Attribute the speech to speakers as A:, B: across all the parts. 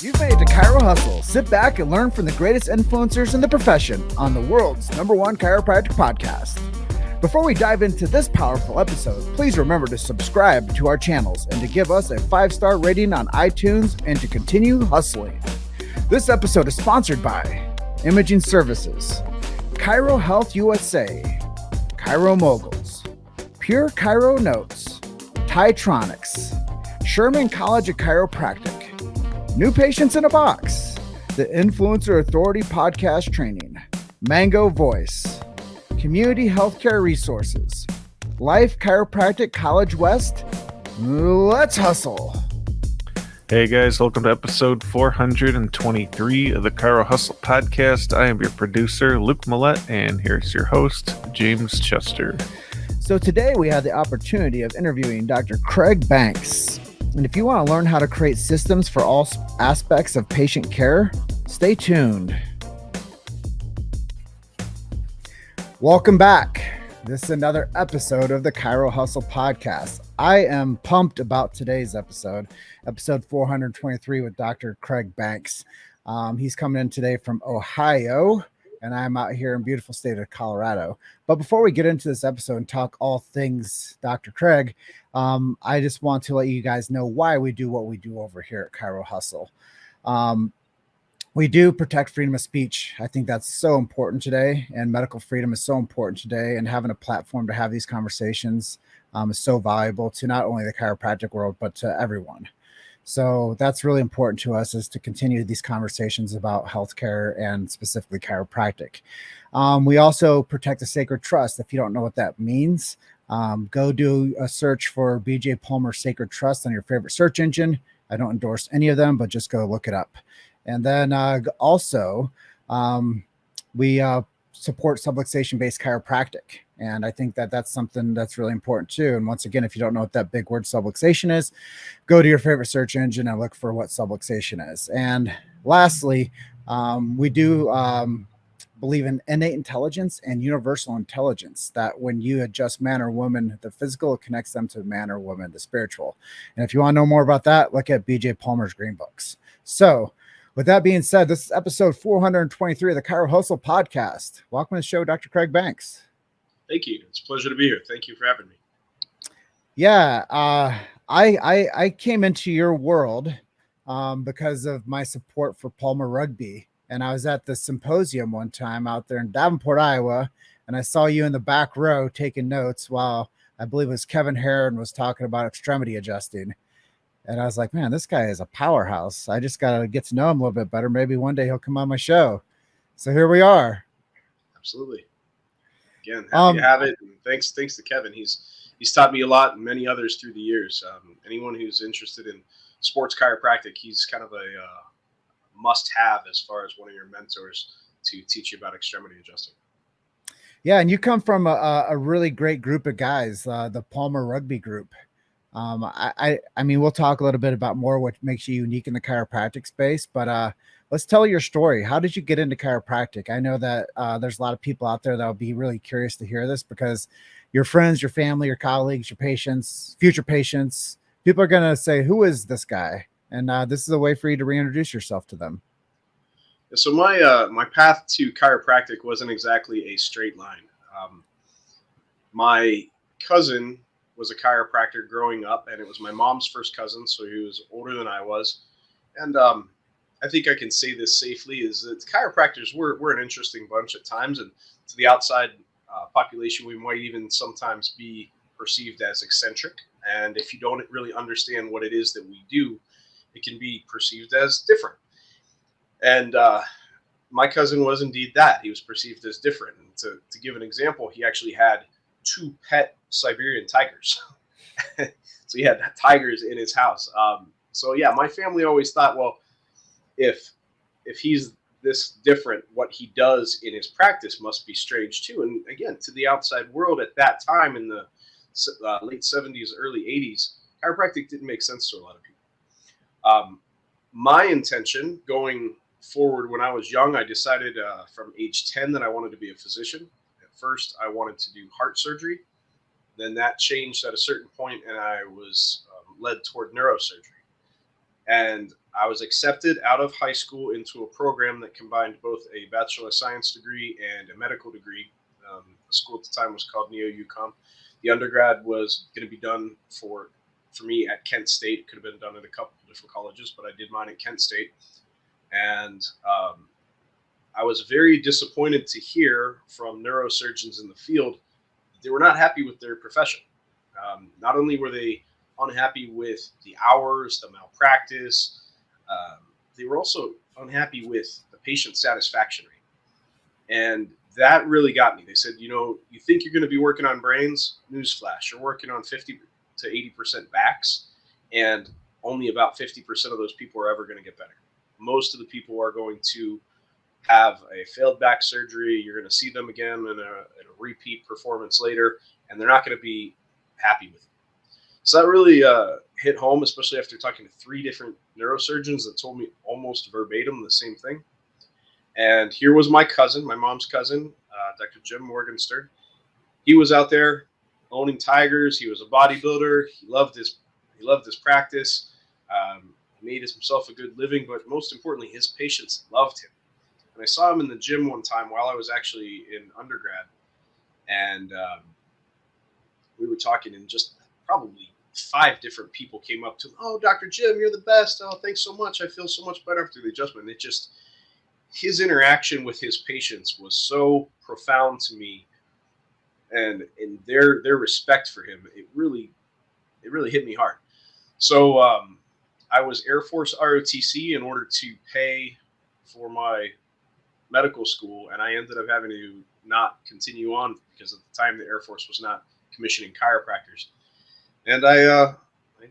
A: You've made it to Chiro Hustle. Sit back and learn from the greatest influencers in the profession on the world's #1 chiropractic podcast. Before we dive into this powerful episode, please remember to subscribe to our channels and to give us a 5-star rating on iTunes and to continue hustling. This episode is sponsored by Imaging Services, Chiro Health USA, Chiro Moguls, Pure Chiro Notes, Titronics, Sherman College of Chiropractic, New Patients in a Box, the Influencer Authority Podcast Training, Mango Voice, Community Healthcare Resources, Life Chiropractic College West. Let's hustle.
B: Hey guys, welcome to episode 423 of the Chiro Hustle podcast. I am your producer, Luke Millette, and here's your host, James Chester.
A: So today we have the opportunity of interviewing Dr. Craig Banks. And if you want to learn how to create systems for all aspects of patient care, stay tuned. Welcome back. This is another episode of the Chiro Hustle podcast. I am pumped about today's episode 423 with Dr. Craig Banks. He's coming in today from Ohio, and I'm out here in beautiful state of Colorado. But before we get into this episode and talk all things Dr. Craig, I just want to let you guys know why we do what we do over here at Chiro Hustle. We do protect freedom of speech. I think that's so important today, and medical freedom is so important today, and having a platform to have these conversations is so valuable to not only the chiropractic world, but to everyone. So that's really important to us, is to continue these conversations about healthcare and specifically chiropractic. We also protect the sacred trust. If you don't know what that means, go do a search for BJ Palmer Sacred Trust on your favorite search engine. I don't endorse any of them, but just go look it up. And then also we support subluxation-based chiropractic. And I think that that's something that's really important too. And once again, if you don't know what that big word subluxation is, go to your favorite search engine and look for what subluxation is. And lastly, we do believe in innate intelligence and universal intelligence, that when you adjust man or woman, the physical connects them to man or woman, the spiritual. And if you want to know more about that, look at BJ Palmer's Green Books. So with that being said, this is episode 423 of the Chiro Hustle podcast. Welcome to the show, Dr. Craig Banks.
C: Thank you. It's a pleasure to be here. Thank you for having me.
A: Yeah, I came into your world because of my support for Palmer Rugby. And I was at the symposium one time out there in Davenport, Iowa, and I saw you in the back row taking notes while I believe it was Kevin Herron was talking about extremity adjusting. And I was like, man, this guy is a powerhouse. I just got to get to know him a little bit better. Maybe one day he'll come on my show. So here we are.
C: Absolutely. Again, happy to have it. And thanks to Kevin. He's taught me a lot, and many others through the years. Anyone who's interested in sports chiropractic, he's kind of a must-have as far as one of your mentors to teach you about extremity adjusting.
A: Yeah, and you come from a really great group of guys, the Palmer Rugby group. I mean, we'll talk a little bit about more what makes you unique in the chiropractic space, but let's tell your story. How did you get into chiropractic? I know that there's a lot of people out there that will be really curious to hear this, because your friends, your family, your colleagues, your patients, future patients, people are going to say, who is this guy? And this is a way for you to reintroduce yourself to them.
C: So my path to chiropractic wasn't exactly a straight line. My cousin was a chiropractor growing up, and it was my mom's first cousin, so he was older than I was. And I think I can say this safely, is that chiropractors, we're an interesting bunch at times, and to the outside population, we might even sometimes be perceived as eccentric. And if you don't really understand what it is that we do, it can be perceived as different. And my cousin was indeed that. He was perceived as different. And to give an example, he actually had 2 pet Siberian tigers. So he had tigers in his house. So yeah, my family always thought, well, if he's this different, what he does in his practice must be strange too. And again, to the outside world at that time in the late 70s, early 80s, chiropractic didn't make sense to a lot of people. My intention going forward, when I was young, I decided from age 10 that I wanted to be a physician. At first, I wanted to do heart surgery. Then that changed at a certain point, and I was led toward neurosurgery. And I was accepted out of high school into a program that combined both a Bachelor of Science degree and a medical degree. The school at the time was called Neo-UCOM. The undergrad was going to be done for me at Kent State. It could have been done at a couple of different colleges, but I did mine at Kent State. And I was very disappointed to hear from neurosurgeons in the field that they were not happy with their profession. Not only were they unhappy with the hours, the malpractice, they were also unhappy with the patient satisfaction rate. And that really got me. They said, you think you're going to be working on brains? Newsflash, you're working on 50 to 80% backs, and only about 50% of those people are ever going to get better. Most of the people are going to have a failed back surgery. You're going to see them again in a repeat performance later, and they're not going to be happy with it. So that really hit home, especially after talking to 3 different neurosurgeons that told me almost verbatim the same thing. And here was my cousin, my mom's cousin, Dr. Jim Morgenstern. He was out there owning tigers. He was a bodybuilder. He loved his practice. He made himself a good living, but most importantly, his patients loved him. And I saw him in the gym one time while I was actually in undergrad, and we were talking, and just probably 5 different people came up to him. Oh, Dr. Jim, you're the best. Oh, thanks so much. I feel so much better after the adjustment. His interaction with his patients was so profound to me, and their respect for him, it really hit me hard. So I was Air Force ROTC in order to pay for my medical school, and I ended up having to not continue on because at the time the Air Force was not commissioning chiropractors. And I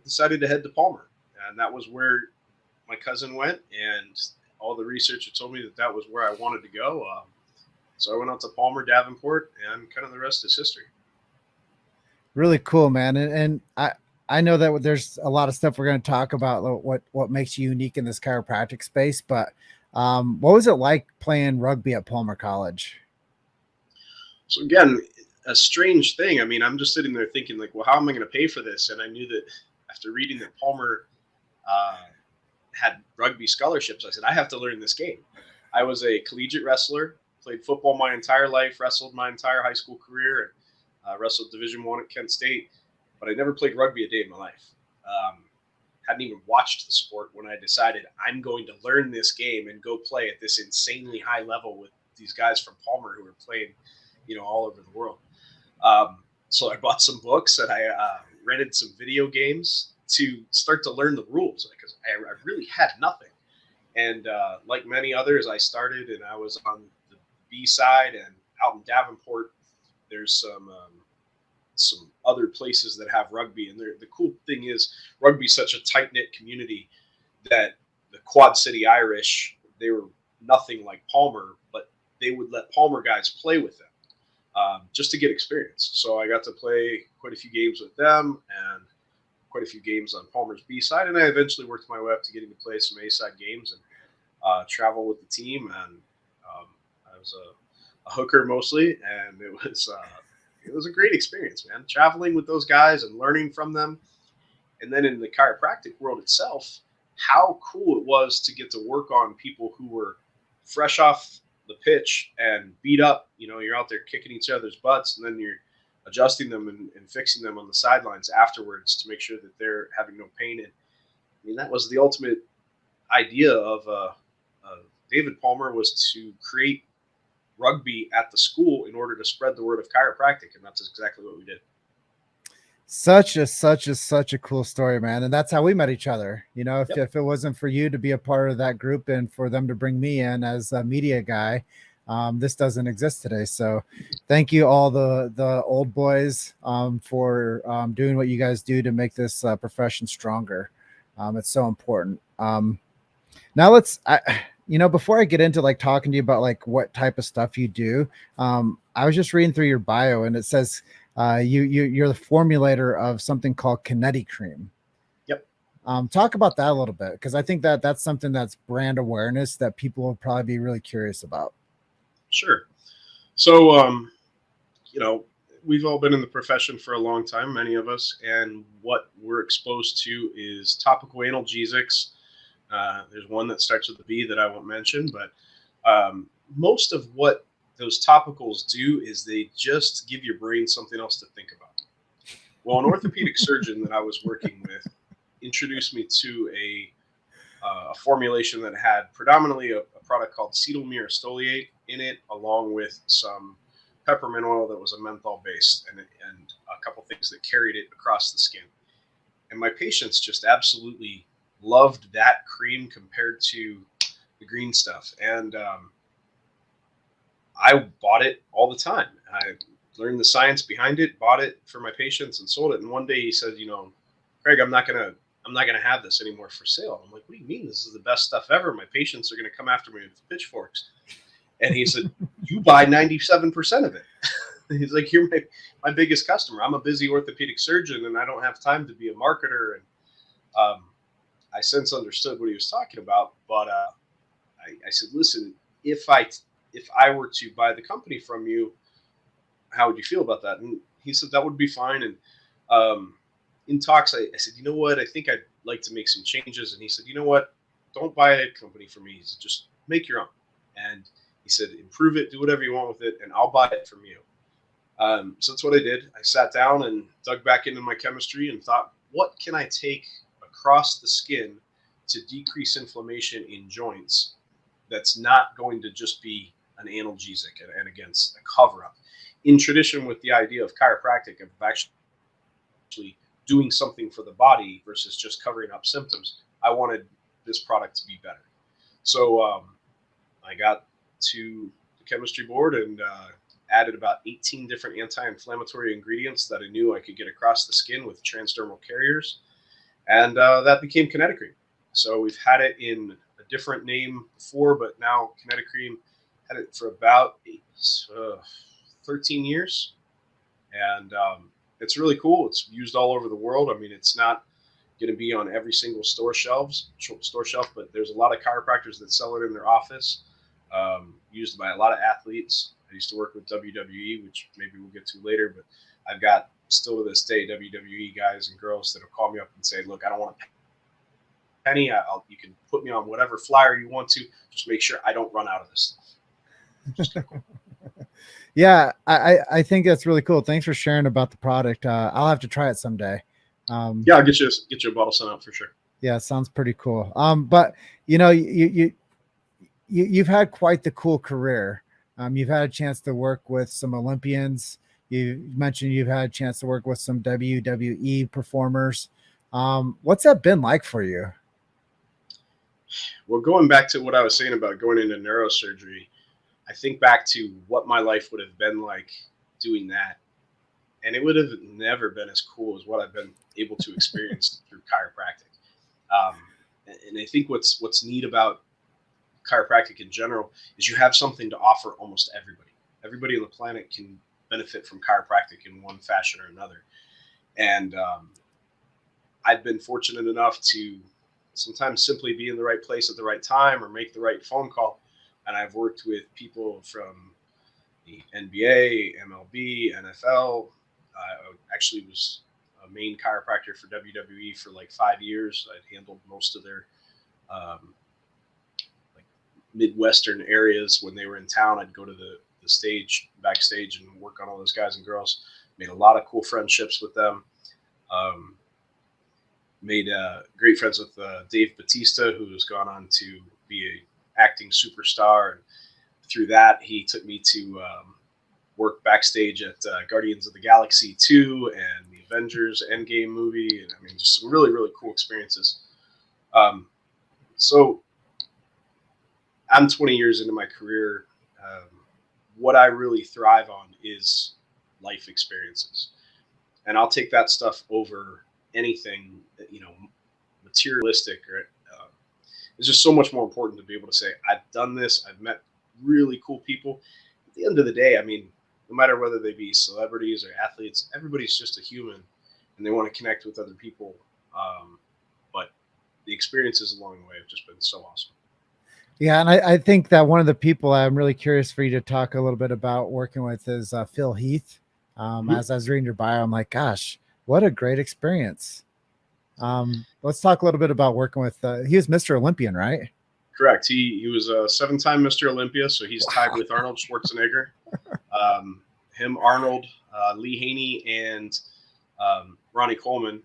C: decided to head to Palmer, and that was where my cousin went, and all the research had told me that was where I wanted to go. So I went out to Palmer, Davenport, and kind of the rest is history.
A: Really cool, man. And I know that there's a lot of stuff we're going to talk about, what makes you unique in this chiropractic space, but what was it like playing rugby at Palmer College?
C: So again, a strange thing. I mean, I'm just sitting there thinking like, well, how am I going to pay for this? And I knew that after reading that Palmer had rugby scholarships, I said, I have to learn this game. I was a collegiate wrestler, played football my entire life, wrestled my entire high school career, and wrestled Division I at Kent State, but I never played rugby a day in my life. Hadn't even watched the sport when I decided I'm going to learn this game and go play at this insanely high level with these guys from Palmer who are playing, all over the world. So I bought some books and I rented some video games to start to learn the rules because I really had nothing. And like many others, I started and I was on the B side, and out in Davenport, there's some other places that have rugby. And the cool thing is rugby is such a tight-knit community that the Quad City Irish, they were nothing like Palmer, but they would let Palmer guys play with them just to get experience. So I got to play quite a few games with them and quite a few games on Palmer's B side, and I eventually worked my way up to getting to play some A side games and travel with the team. And I was a hooker mostly, and it was a great experience, man. Traveling with those guys and learning from them, and then in the chiropractic world itself, how cool it was to get to work on people who were fresh off the pitch and beat up. You're out there kicking each other's butts, and then you're adjusting them and fixing them on the sidelines afterwards to make sure that they're having no pain. And I mean, that was the ultimate idea of David Palmer, was to create rugby at the school in order to spread the word of chiropractic. And that's exactly what we did.
A: Such a cool story, man. And that's how we met each other. If it wasn't for you to be a part of that group and for them to bring me in as a media guy, this doesn't exist today. So thank you all the old boys for doing what you guys do to make this profession stronger. It's so important. Now before I get into like talking to you about like what type of stuff you do, I was just reading through your bio, and it says you're the formulator of something called Kinetic Cream.
C: Yep.
A: Talk about that a little bit, because I think that's something that's brand awareness that people will probably be really curious about.
C: Sure. So, we've all been in the profession for a long time, many of us, and what we're exposed to is topical analgesics, There's one that starts with a B that I won't mention, but most of what those topicals do is they just give your brain something else to think about. Well, an orthopedic surgeon that I was working with introduced me to a formulation that had predominantly a product called cetyl myristoyate in it, along with some peppermint oil that was a menthol based, and a couple things that carried it across the skin. And my patients just absolutely loved that cream compared to the green stuff. And I bought it all the time. I learned the science behind it, bought it for my patients, and sold it. And one day he said, Craig, I'm not gonna have this anymore for sale. I'm like, what do you mean? This is the best stuff ever. My patients are gonna come after me with pitchforks. And he said, you buy 97% of it. He's like, you're my biggest customer. I'm a busy orthopedic surgeon, and I don't have time to be a marketer. And I since understood what he was talking about. But I said, listen, if I were to buy the company from you, how would you feel about that? And he said that would be fine. And in talks, I said, you know what? I think I'd like to make some changes. And he said, you know what? Don't buy a company from me. He said, just make your own. And he said, improve it, do whatever you want with it, and I'll buy it from you. So that's what I did. I sat down and dug back into my chemistry and thought, what can I take across the skin to decrease inflammation in joints that's not going to just be an analgesic and against a cover-up. In tradition with the idea of chiropractic, of actually doing something for the body versus just covering up symptoms, I wanted this product to be better. So I got to the chemistry board and added about 18 different anti-inflammatory ingredients that I knew I could get across the skin with transdermal carriers. And that became Kinetic Cream. So we've had it in a different name before, but now Kinetic Cream, had it for about 13 years. And it's really cool. It's used all over the world. I mean, it's not going to be on every single store shelf, but there's a lot of chiropractors that sell it in their office, used by a lot of athletes. I used to work with WWE, which maybe we'll get to later, but I've got still to this day WWE guys and girls that will call me up and say, look, I don't want a penny. You can put me on whatever flyer you want to. Just make sure I don't run out of this stuff.
A: Yeah, I think that's really cool. Thanks for sharing about the product. I'll have to try it someday.
C: Yeah, I'll get you a bottle sent out for sure.
A: Yeah, sounds pretty cool. But you've had quite the cool career. You've had a chance to work with some Olympians. You mentioned you've had a chance to work with some WWE performers. What's that been like for you?
C: Well, going back to what I was saying about going into neurosurgery, I think back to what my life would have been like doing that. And it would have never been as cool as what I've been able to experience through chiropractic. And I think what's neat about chiropractic in general is you have something to offer almost everybody. Everybody on the planet can benefit from chiropractic in one fashion or another. And I've been fortunate enough to sometimes simply be in the right place at the right time or make the right phone call. And I've worked with people from the NBA, MLB, NFL. I actually was a main chiropractor for WWE for like 5 years. I'd handled most of their like Midwestern areas. When they were in town, I'd go to the stage, backstage, and work on all those guys and girls. Made a lot of cool friendships with them. Made great friends with Dave Bautista, who has gone on to be a acting superstar, and through that he took me to work backstage at Guardians of the Galaxy 2 and the Avengers Endgame movie, and I mean just some really, really cool experiences. So I'm 20 years into my career. What I really thrive on is life experiences, and I'll take that stuff over anything that, materialistic or it's just so much more important to be able to say, I've done this. I've met really cool people. At the end of the day, I mean, no matter whether they be celebrities or athletes, everybody's just a human and they want to connect with other people. But the experiences along the way have just been so awesome.
A: Yeah. And I think that one of the people I'm really curious for you to talk a little bit about working with is Phil Heath. As I was reading your bio, I'm like, gosh, what a great experience. Let's talk a little bit about working with, he was Mr. Olympian, right?
C: Correct. He was a 7-time Mr. Olympia, so he's tied with Arnold Schwarzenegger. Him, Arnold, Lee Haney, and Ronnie Coleman,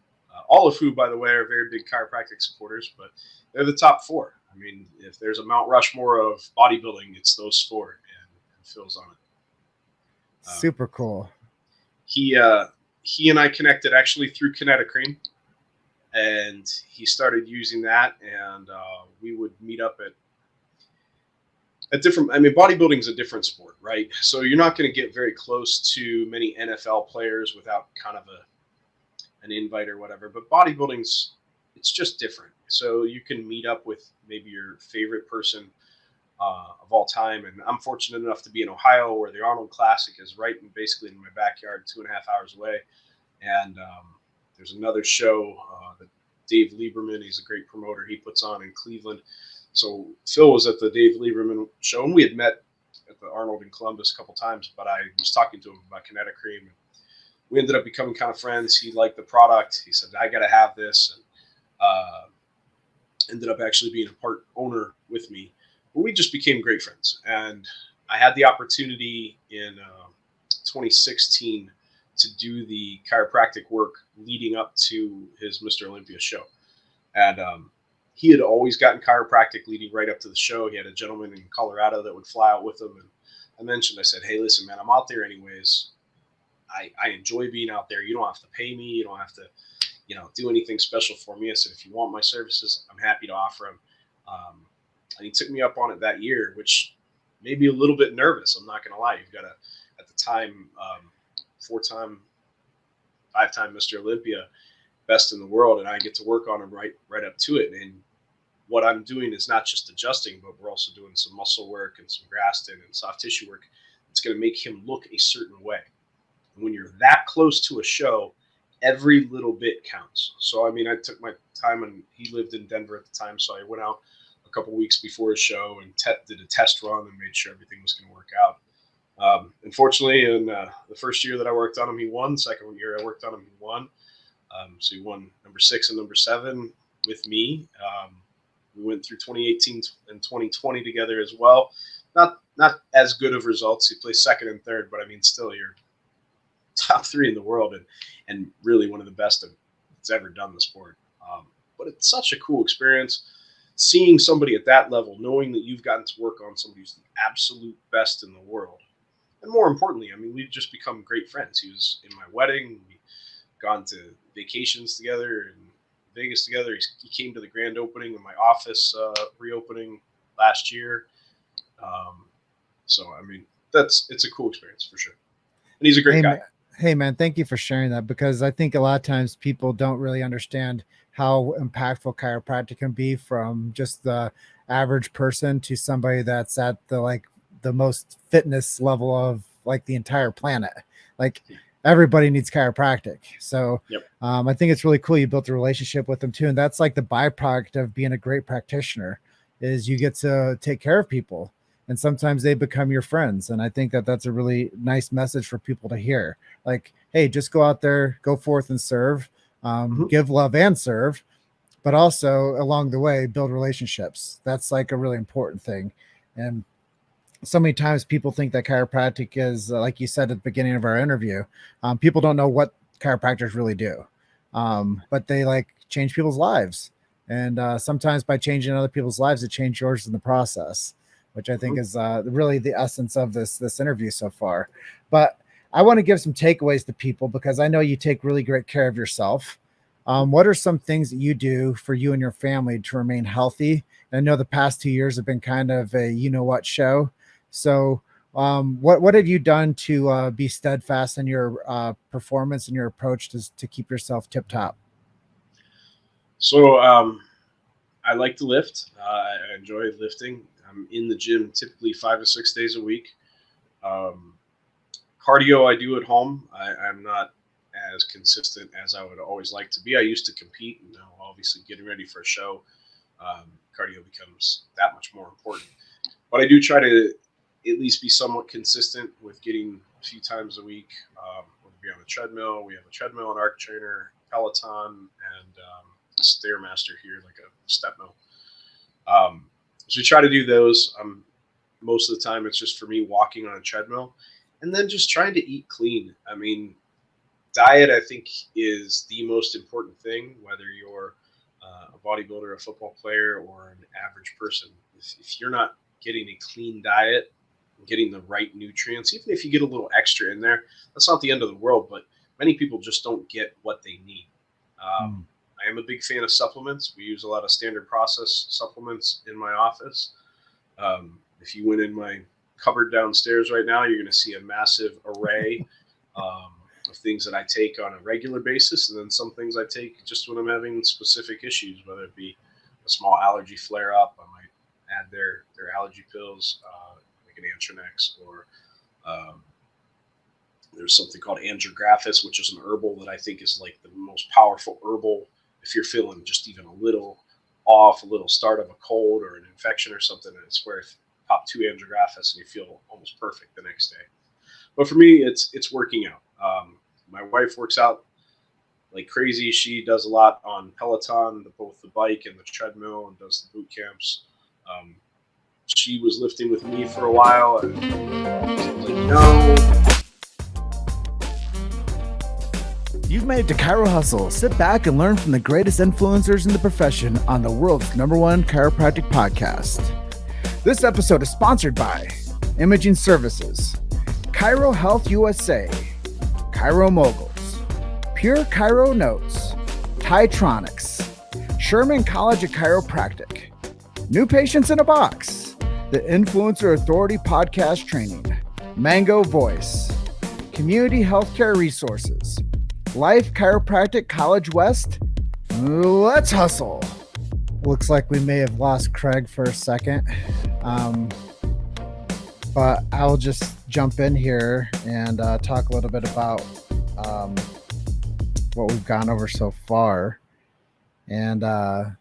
C: all of who, by the way, are very big chiropractic supporters, but they're the top 4. I mean, if there's a Mount Rushmore of bodybuilding, it's those 4, and Phil's on it.
A: Super cool.
C: He and I connected actually through Kinetocream, and he started using that, and we would meet up at different. I mean, bodybuilding is a different sport, right? So you're not going to get very close to many NFL players without kind of an invite or whatever. But bodybuilding's, it's just different. So you can meet up with maybe your favorite person of all time. And I'm fortunate enough to be in Ohio, where the Arnold Classic is right in basically in my backyard, 2.5 hours away. And there's another show that Dave Lieberman, he's a great promoter, he puts on in Cleveland. So Phil was at the Dave Lieberman show, and we had met at the Arnold in Columbus a couple times, but I was talking to him about Kinetocream, and we ended up becoming kind of friends. He liked the product. He said, I got to have this, and ended up actually being a part owner with me. But we just became great friends. And I had the opportunity in 2016 to do the chiropractic work leading up to his Mr. Olympia show. And he had always gotten chiropractic leading right up to the show. He had a gentleman in Colorado that would fly out with him. And I said, hey, listen, man, I'm out there anyways. I enjoy being out there. You don't have to pay me. You don't have to, do anything special for me. I said, if you want my services, I'm happy to offer them. And he took me up on it that year, which made me a little bit nervous. I'm not going to lie. You've got at the time, 4-time, 5-time Mr. Olympia, best in the world, and I get to work on him right up to it. And what I'm doing is not just adjusting, but we're also doing some muscle work and some Graston and soft tissue work. It's going to make him look a certain way. And when you're that close to a show, every little bit counts. So, I mean, I took my time, and he lived in Denver at the time, so I went out a couple weeks before his show and did a test run and made sure everything was going to work out. Unfortunately, in the first year that I worked on him, he won. Second year I worked on him, he won. So he won number 6 and number 7 with me. We went through 2018 and 2020 together as well. Not as good of results. He placed 2nd and 3rd, but I mean, still, you're top 3 in the world and really one of the best that's ever done the sport. But it's such a cool experience seeing somebody at that level, knowing that you've gotten to work on somebody who's the absolute best in the world. And more importantly, I mean, we've just become great friends. He was in my wedding. We've gone to vacations together in Vegas together. He came to the grand opening of my office reopening last year. So, I mean, it's a cool experience for sure. And he's a great guy.
A: Hey, man, thank you for sharing that, because I think a lot of times people don't really understand how impactful chiropractic can be, from just the average person to somebody that's at the most fitness level of the entire planet. Everybody needs chiropractic. So
C: yep.
A: I think it's really cool you built a relationship with them too. And that's the byproduct of being a great practitioner, is you get to take care of people, and sometimes they become your friends. And I think that's a really nice message for people to hear. Hey, just go out there, go forth and serve, give love and serve, but also along the way, build relationships. That's a really important thing. And so many times people think that chiropractic is, like you said at the beginning of our interview, people don't know what chiropractors really do. But they change people's lives. And sometimes by changing other people's lives, it changes yours in the process, which I think is really the essence of this interview so far. But I want to give some takeaways to people, because I know you take really great care of yourself. What are some things that you do for you and your family to remain healthy? And I know the past 2 years have been kind of a you-know-what show. So what have you done to be steadfast in your performance and your approach to keep yourself tip-top?
C: So I like to lift. I enjoy lifting. I'm in the gym typically 5 to 6 days a week. Cardio I do at home. I'm not as consistent as I would always like to be. I used to compete, and now obviously getting ready for a show, cardio becomes that much more important. But I do try to at least be somewhat consistent with getting a few times a week, whether it be on a treadmill. We have a treadmill, an arc trainer, Peloton, and Stairmaster here, like a step mill. So we try to do those. Most of the time, it's just for me walking on a treadmill, and then just trying to eat clean. I mean, diet, I think, is the most important thing, whether you're a bodybuilder, a football player, or an average person. If you're not getting a clean diet, getting the right nutrients, even if you get a little extra in there, that's not the end of the world, but many people just don't get what they need. I am a big fan of supplements. We use a lot of standard process supplements in my office. If you went in my cupboard downstairs right now, you're going to see a massive array of things that I take on a regular basis, and then some things I take just when I'm having specific issues, whether it be a small allergy flare up. I might add their allergy pills, like an Antranex, or there's something called Andrographis, which is an herbal that I think is like the most powerful herbal if you're feeling just even a little off, a little start of a cold or an infection or something. And it's where if you pop 2 Andrographis and you feel almost perfect the next day. But for me, it's working out. My wife works out like crazy. She does a lot on Peloton, both the bike and the treadmill, and does the boot camps. She was lifting with me for a while, and I was like, no.
A: You've made it to Chiro Hustle. Sit back and learn from the greatest influencers in the profession on the world's #1 chiropractic podcast. This episode is sponsored by Imaging Services, Chiro Health USA, Chiro Moguls, Pure Chiro Notes, Titronics, Sherman College of Chiropractic, New Patients in a Box, the Influencer Authority Podcast Training, Mango Voice, Community Healthcare Resources, Life Chiropractic College West. Let's hustle. Looks like we may have lost Craig for a second. But I'll just jump in here and talk a little bit about what we've gone over so far. And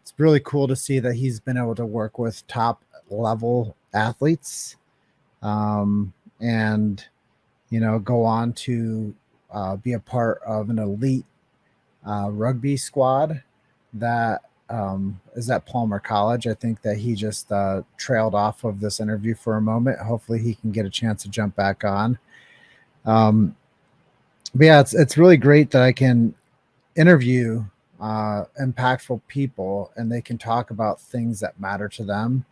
A: it's really cool to see that he's been able to work with top level athletes and, go on to be a part of an elite rugby squad that is at Palmer College. I think that he just trailed off of this interview for a moment. Hopefully he can get a chance to jump back on. But yeah, it's really great that I can interview impactful people and they can talk about things that matter to them.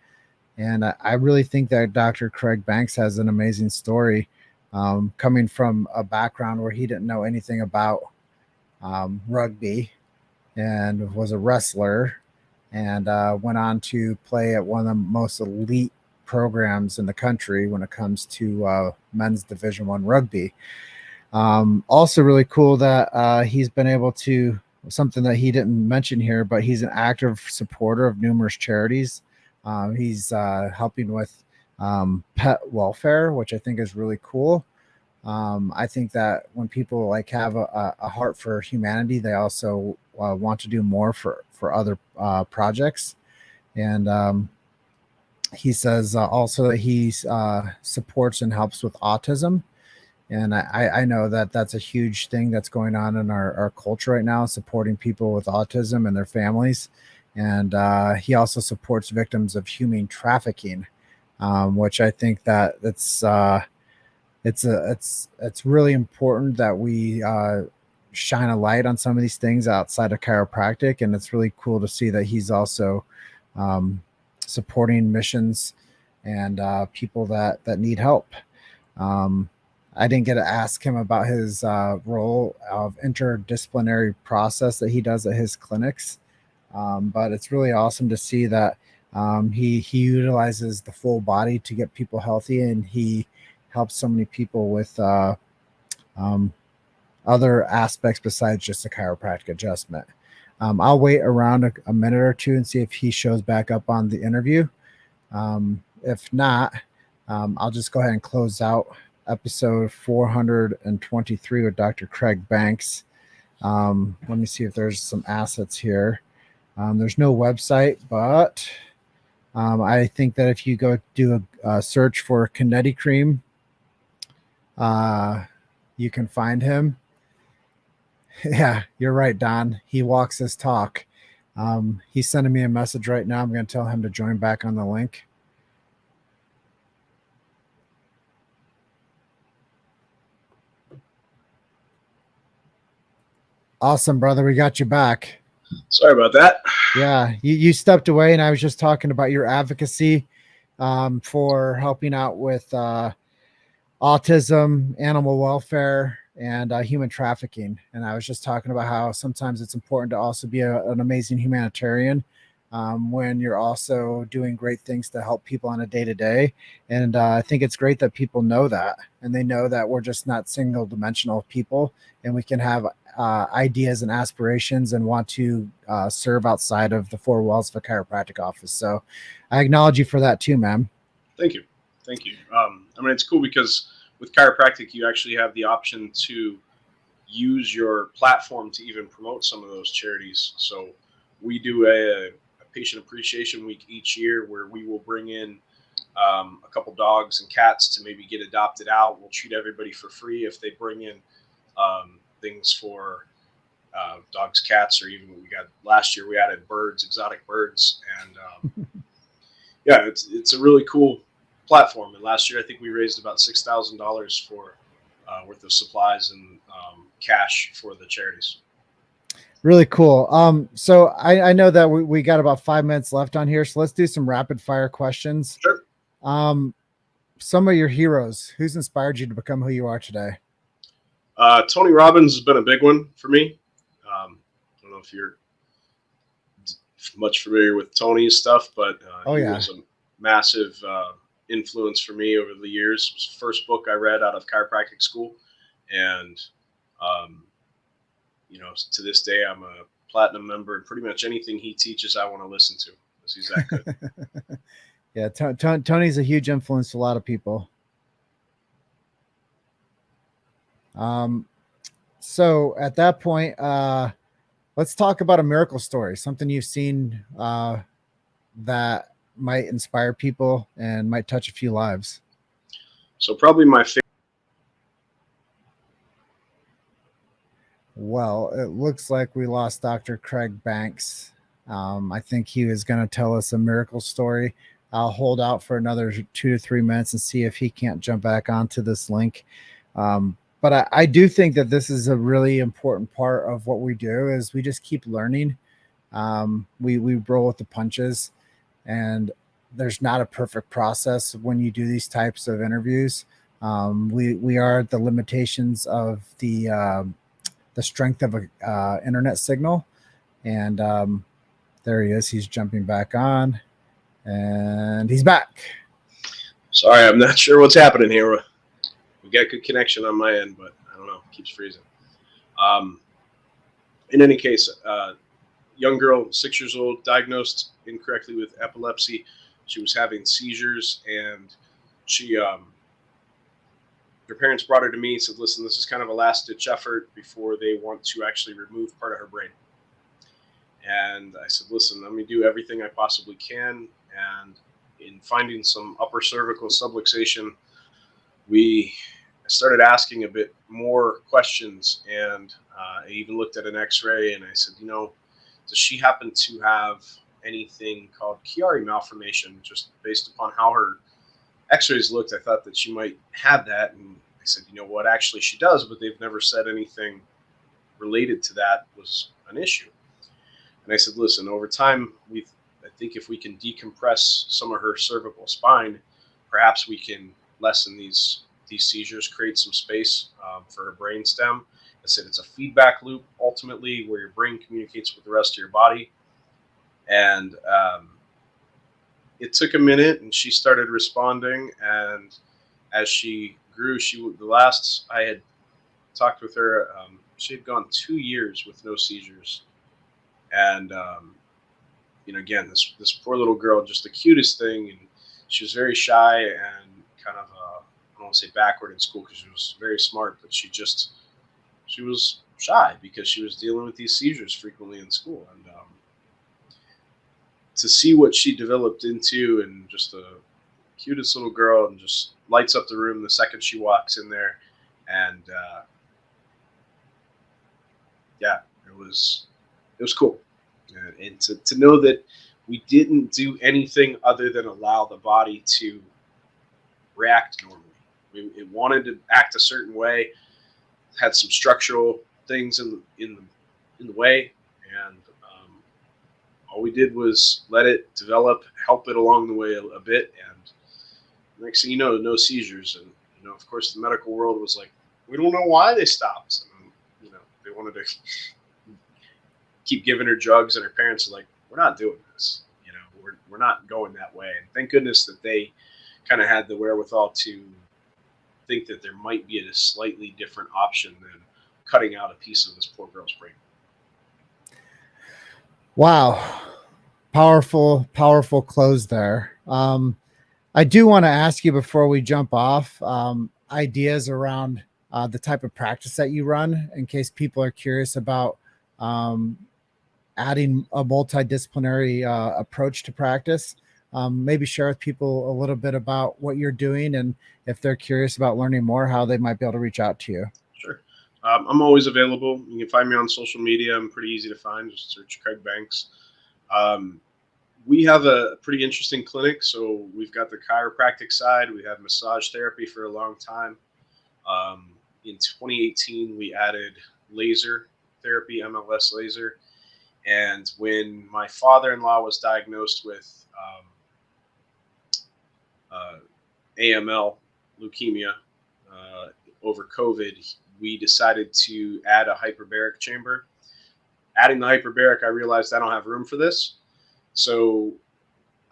A: And I really think that Dr. Craig Banks has an amazing story, coming from a background where he didn't know anything about rugby and was a wrestler and went on to play at one of the most elite programs in the country when it comes to men's Division I rugby. Also really cool that he's been able to, something that he didn't mention here, but he's an active supporter of numerous charities. He's helping with pet welfare, which I think is really cool. I think that when people have a heart for humanity, they also want to do more for other projects. And he says also that he supports and helps with autism. And I know that that's a huge thing that's going on in our culture right now, supporting people with autism and their families. And he also supports victims of human trafficking, which I think that it's really important that we shine a light on some of these things outside of chiropractic. And it's really cool to see that he's also supporting missions and people that need help. I didn't get to ask him about his role of interdisciplinary process that he does at his clinics. But it's really awesome to see that he utilizes the full body to get people healthy, and he helps so many people with other aspects besides just a chiropractic adjustment. I'll wait around a minute or two and see if he shows back up on the interview. If not, I'll just go ahead and close out episode 423 with Dr. Craig Banks. Let me see if there's some assets here. There's no website, but I think that if you go do a search for Kinetic Cream, you can find him. Yeah, you're right, Don. He walks his talk. He's sending me a message right now. I'm going to tell him to join back on the link. Awesome, brother. We got you back.
C: Sorry about that.
A: Yeah, you stepped away, and I was just talking about your advocacy for helping out with autism, animal welfare, and human trafficking. And I was just talking about how sometimes it's important to also be an amazing humanitarian when you're also doing great things to help people on a day-to-day. And I think it's great that people know that, and they know that we're just not single-dimensional people, and we can have ideas and aspirations and want to serve outside of the four walls of a chiropractic office. So I acknowledge you for that too, ma'am.
C: Thank you. Thank you. I mean, it's cool because with chiropractic, you actually have the option to use your platform to even promote some of those charities. So we do a patient appreciation week each year where we will bring in a couple dogs and cats to maybe get adopted out. We'll treat everybody for free if they bring in things for dogs, cats, or even we got last year we added birds, exotic birds, and yeah, it's a really cool platform. And last year I think we raised about $6,000 for worth of supplies and cash for the charities.
A: Really cool. So I know that we got about 5 minutes left on here, so let's do some rapid fire questions.
C: Sure.
A: Some of your heroes. Who's inspired you to become who you are today?
C: Tony Robbins has been a big one for me. I don't know if you're much familiar with Tony's stuff, but he was a massive influence for me over the years. It was the first book I read out of chiropractic school, and to this day I'm a platinum member, and pretty much anything he teaches I want to listen to because he's that good.
A: Yeah, Tony's a huge influence to a lot of people. So at that point, let's talk about a miracle story, something you've seen that might inspire people and might touch a few lives.
C: So probably my favorite.
A: Well, it looks like we lost Dr. Craig Banks. I think he was going to tell us a miracle story. I'll hold out for another 2 to 3 minutes and see if he can't jump back onto this link. But I do think that this is a really important part of what we do is we just keep learning. We roll with the punches, and there's not a perfect process when you do these types of interviews. We are at the limitations of the strength of a internet signal, and there he is. He's jumping back on, and he's back.
C: Sorry, I'm not sure what's happening here. We got good connection on my end, but I don't know. It keeps freezing. In any case, young girl, 6 years old, diagnosed incorrectly with epilepsy. She was having seizures, and her parents brought her to me and said, listen, this is kind of a last-ditch effort before they want to actually remove part of her brain. And I said, listen, let me do everything I possibly can. And in finding some upper cervical subluxation, I started asking a bit more questions, and I even looked at an x-ray, and I said, does she happen to have anything called Chiari malformation? Just based upon how her x-rays looked, I thought that she might have that. And I said, you know what, actually she does, but they've never said anything related to that was an issue. And I said, listen, over time, I think if we can decompress some of her cervical spine, perhaps we can lessen these seizures, create some space for her brain stem. I said it's a feedback loop ultimately where your brain communicates with the rest of your body. And it took a minute, and she started responding. And as she grew, the last I had talked with her, she had gone 2 years with no seizures. And again, this poor little girl, just the cutest thing, and she was very shy and kind of I don't want to say backward in school because she was very smart, but she was shy because she was dealing with these seizures frequently in school. And to see what she developed into, and just the cutest little girl, and just lights up the room the second she walks in there. And yeah, it was cool. And to know that we didn't do anything other than allow the body to react normally. It wanted to act a certain way, had some structural things in the way, and all we did was let it develop, help it along the way a bit, and next thing you know, no seizures. And of course, the medical world was like, we don't know why they stopped. And, they wanted to keep giving her drugs, and her parents are like, we're not doing this. We're not going that way. And thank goodness that they kind of had the wherewithal to think that there might be a slightly different option than cutting out a piece of this poor girl's brain.
A: Wow. Powerful close there. I do want to ask you before we jump off, ideas around the type of practice that you run, in case people are curious about adding a multidisciplinary approach to practice. Maybe share with people a little bit about what you're doing, and if they're curious about learning more, how they might be able to reach out to you.
C: Sure. I'm always available. You can find me on social media. I'm pretty easy to find. Just search Craig Banks. We have a pretty interesting clinic. So we've got the chiropractic side. We have massage therapy for a long time. In 2018, we added laser therapy, MLS laser. And when my father-in-law was diagnosed with AML, leukemia, over COVID, we decided to add a hyperbaric chamber. Adding the hyperbaric, I realized I don't have room for this. So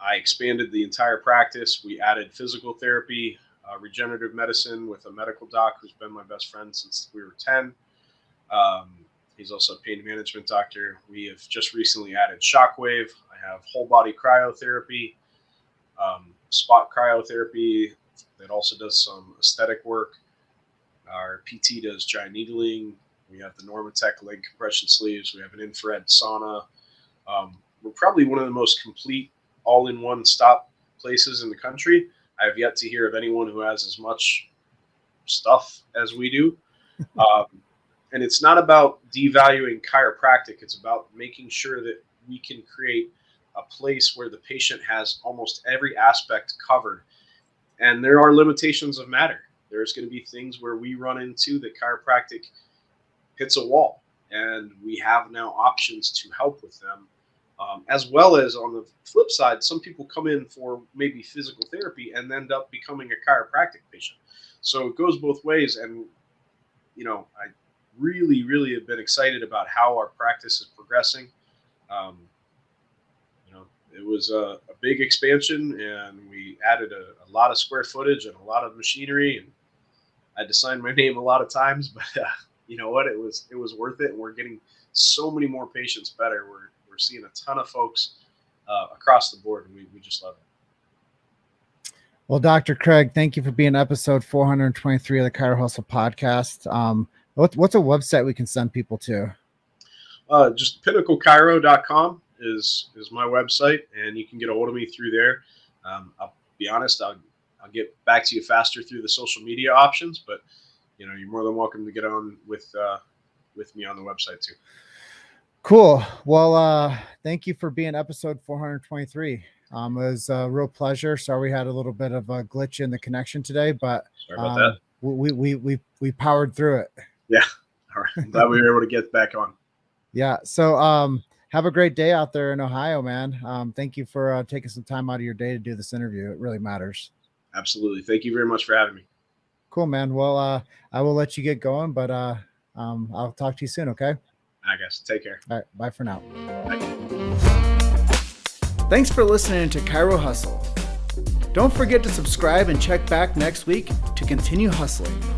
C: I expanded the entire practice. We added physical therapy, regenerative medicine with a medical doc who's been my best friend since we were 10. He's also a pain management doctor. We have just recently added shockwave. I have whole body cryotherapy, spot cryotherapy that also does some aesthetic work. Our PT does dry needling. We have the Normatec leg compression sleeves. We have an infrared sauna. We're probably one of the most complete all-in-one stop places in the country. I have yet to hear of anyone who has as much stuff as we do. And it's not about devaluing chiropractic. It's about making sure that we can create a place where the patient has almost every aspect covered. And there are limitations of matter. There's going to be things where we run into that chiropractic hits a wall. And we have now options to help with them. As well as on the flip side, some people come in for maybe physical therapy and end up becoming a chiropractic patient. So it goes both ways. And, I really have been excited about how our practice is progressing. It was a big expansion, and we added a lot of square footage and a lot of machinery, and I had to sign my name a lot of times, but you know what? It was worth it, and we're getting so many more patients better. We're seeing a ton of folks across the board, and we just love it.
A: Well, Dr. Craig, thank you for being episode 423 of the Chirohustle podcast. What's a website we can send people to?
C: Just pinnaclechiro.com is my website, and you can get a hold of me through there. I'll be honest, I'll get back to you faster through the social media options, but you're more than welcome to get on with me on the website too.
A: Cool. Well, thank you for being episode 423. It was a real pleasure. Sorry we had a little bit of a glitch in the connection today, but
C: sorry about that.
A: We powered through it.
C: Yeah. All right. I'm glad we were able to get back on.
A: Yeah. So have a great day out there in Ohio, man. Thank you for taking some time out of your day to do this interview. It really matters. Absolutely. Thank you very much for having me. Cool, man. Well, I will let you get going, but I'll talk to you soon. Okay. I guess. Take care. All right. Bye for now. Bye. Thanks for listening to Chiro Hustle. Don't forget to subscribe and check back next week to continue hustling.